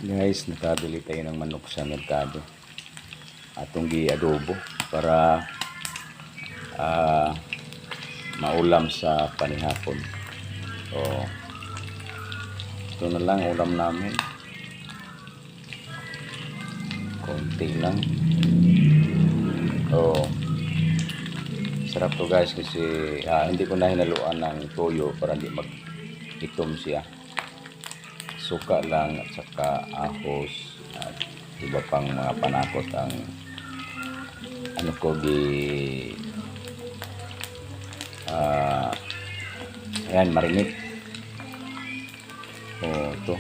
Guys, nakabili tayo ng manok sa merkado. Atong gi-adobo para maulam sa panihapon. So, ito na lang ulam namin. Konti lang. So, sarap to guys kasi hindi ko na hinaluan ng toyo para hindi mag-itom siya. Suka lang at saka ahos at iba pang mga panakot ang ano ko ayan, marinate. Ito